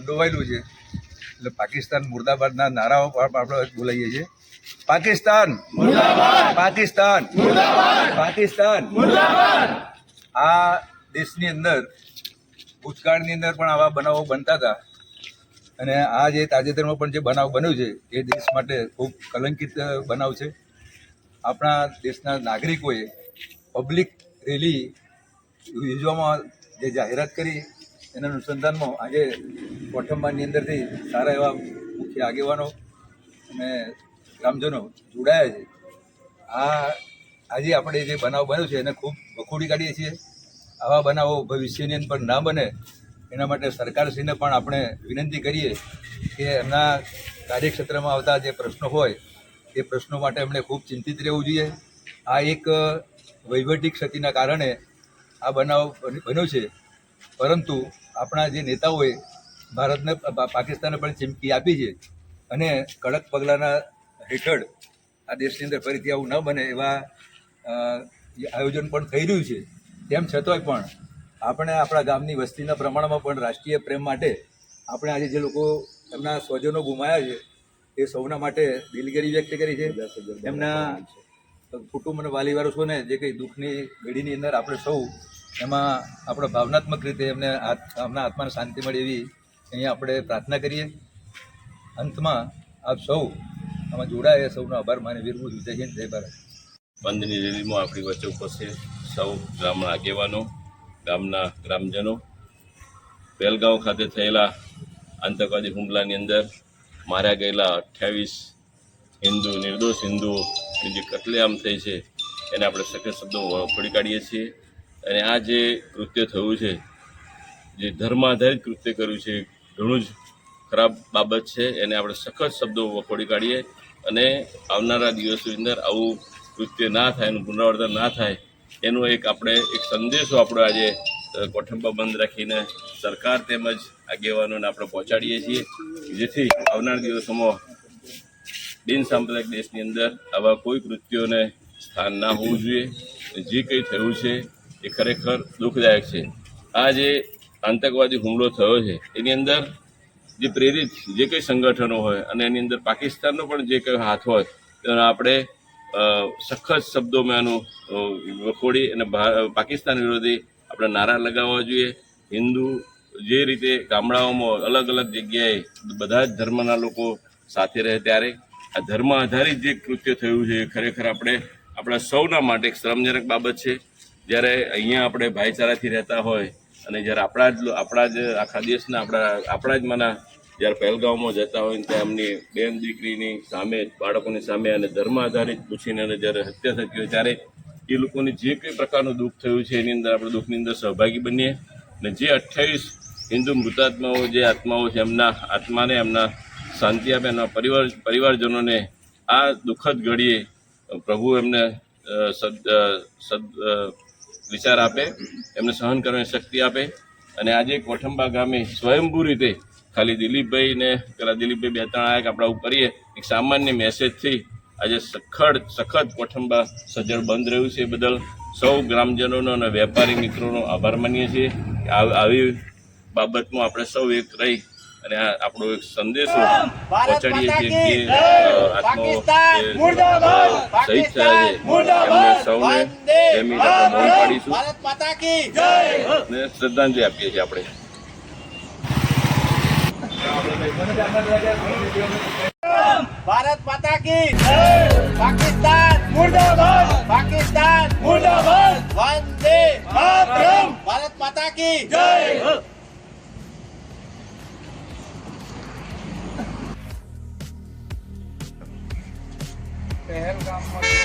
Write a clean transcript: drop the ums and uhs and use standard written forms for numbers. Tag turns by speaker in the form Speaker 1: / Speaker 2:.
Speaker 1: સંડોવાયેલું છે, એટલે પાકિસ્તાન મુર્દાબાદના નારાઓ આપણે બોલાવીએ છીએ. પાકિસ્તાન મુર્દાબાદ, પાકિસ્તાન મુર્દાબાદ, પાકિસ્તાન મુર્દાબાદ. આ દેશની અંદર ભૂતકાળની અંદર પણ આવા બનાવો બનતા હતા, અને આ જે તાજેતરમાં પણ જે બનાવ બન્યો છે એ દેશ માટે ખૂબ કલંકિત બનાવ છે. આપણા દેશના નાગરિકોએ પબ્લિક રેલી યોજવામાં જે જાહેરાત કરી એના અનુસંધાનમાં આજે કોઠંબાની અંદરથી સારા એવા મુખ્ય આગેવાનો અને ગ્રામજનો જોડાયા છે. આજે આપણે જે બનાવ બન્યો છે એને ખૂબ વખોડી કાઢીએ છીએ. આવા બનાવો ભવિષ્યની અંદર ના બને એના માટે સરકારશ્રીને પણ આપણે વિનંતી કરીએ કે એમના કાર્યક્ષેત્રમાં આવતા જે પ્રશ્નો હોય એ પ્રશ્નો માટે એમણે ખૂબ ચિંતિત રહેવું જોઈએ. આ એક વહીવટી ક્ષતિના કારણે આ બનાવ બન્યો છે, પરંતુ આપણા જે નેતાઓએ ભારતને પાકિસ્તાને પણ ચીમકી આપી છે, અને કડક પગલાંના હેઠળ આ દેશની અંદર ફરીથી આવું ન બને એવા આયોજન પણ થઈ રહ્યું છે. તેમ છતાંય પણ આપણે આપણા ગામની વસ્તીના પ્રમાણમાં પણ રાષ્ટ્રીય પ્રેમ માટે આપણે આજે જે લોકો એમના સ્વજનો ગુમાયા છે એ સૌના માટે દિલગીરી વ્યક્ત કરી છે. એમના કુટુંબ અને વાલીવારસોને જે કંઈ દુઃખની ઘડીની અંદર આપણે સૌ એમાં આપણે ભાવનાત્મક રીતે એમને એમના આત્માને શાંતિ મળે એવી અહીંયા આપણે પ્રાર્થના કરીએ. અંતમાં આપ સૌ આમાં જોડાયા સૌનો આભાર માની વિરમું છું. જય હિન્દ, જય ભારત.
Speaker 2: બંધની રેલીમાં આપણી વચ્ચે ઉપસ્થિત સૌ ગામના આગેવાનો, ગામના ગ્રામજનો, પહેલગાંવ ખાતે થયેલા આતંકવાદી હુમલાની અંદર માર્યા ગયેલા 28 નિર્દોષ હિન્દુઓની જે કતલેઆમ થઈ છે એને આપણે સખત શબ્દોમાં વખોડી કાઢીએ છીએ. અને આ જે કૃત્ય થયું છે, જે ધર્મ આધારિત કૃત્ય કર્યું છે, ઘણું જ ખરાબ બાબત છે. એને આપણે સખત શબ્દો વખોડી કાઢીએ અને આવનારા દિવસોની અંદર આવું કૃત્ય ના થાય, એનું પુનરાવર્તન ના થાય એનો એક સંદેશો આપણે આજે કોઠંબા બંધ રાખીને સરકાર તેમજ આગેવાનોને આપણે પહોંચાડીએ છીએ, જેથી આવનારા દિવસોમાં બિનસાંપ્રદાયિક દેશની અંદર આવા કોઈ કૃત્યોને સ્થાન ના હોવું જોઈએ. જે કંઈ થયું છે એ ખરેખર દુઃખદાયક છે. આ જે આતંકવાદી હુમલો થયો છે એની અંદર જે પ્રેરિત જે કંઈ સંગઠનો હોય અને એની અંદર પાકિસ્તાનનો પણ જે કંઈ હાથ હોય તેનો આપણે સખત શબ્દોમાં એનું વખોડી અને પાકિસ્તાન વિરોધી આપણે નારા લગાવવા જોઈએ. હિન્દુ જે રીતે ગામડાઓમાં અલગ અલગ જગ્યાએ બધા જ ધર્મના લોકો સાથે રહે, ત્યારે આ ધર્મ આધારિત જે કૃત્ય થયું છે એ ખરેખર આપણા સૌના માટે એક શરમજનક બાબત છે. જ્યારે અહીંયા આપણે ભાઈચારાથી રહેતા હોય અને જ્યારે આપણા જ આખા દેશના આપણા જ માના જ્યારે પહેલગાંવમાં જતા હોય ત્યાં એમની બેન દીકરીની સામે, બાળકોની સામે અને ધર્મ આધારિત પૂછીને અને જ્યારે હત્યા થતી હોય ત્યારે એ લોકોને જે કંઈ પ્રકારનું દુઃખ થયું છે એની અંદર આપણે દુઃખની અંદર સહભાગી બનીએ. અને જે 28 હિન્દુ મૃતાત્માઓ, જે આત્માઓ છે, એમના આત્માને એમના શાંતિ આપે, એમના પરિવારજનોને આ દુઃખદ ઘડીએ પ્રભુ એમને વિચાર આપે, એમને સહન કરવાની શક્તિ આપે. અને આજે કોઠંબા ગામે સ્વયંભૂ રીતે ખાલી દિલીપભાઈને પેલા દિલીપભાઈ 2-3 આયા કે આપણે આવું કરીએ, એક સામાન્ય મેસેજથી આજે સખત કોઠંબા સજ્જડ બંધ રહ્યું છે. એ બદલ સૌ ગ્રામજનોનો અને વેપારી મિત્રોનો આભાર માનીએ છીએ. આવી બાબતમાં આપણે સૌ એક રહી અને આપણો એક સંદેશો પહોંચાડીએ છીએ કે આત્માઓ શહીદ થયા છે એમને સૌને 2 મિનિટ આપણે મૌન પાડીશું અને શ્રદ્ધાંજલિ આપીએ છીએ. આપણે
Speaker 3: भारत माता की पाकिस्तान मुर्दाबाद, पाकिस्तान मुर्दाबाद, वंदे मातरम, भारत माता की जय.
Speaker 1: પહેલગામમાં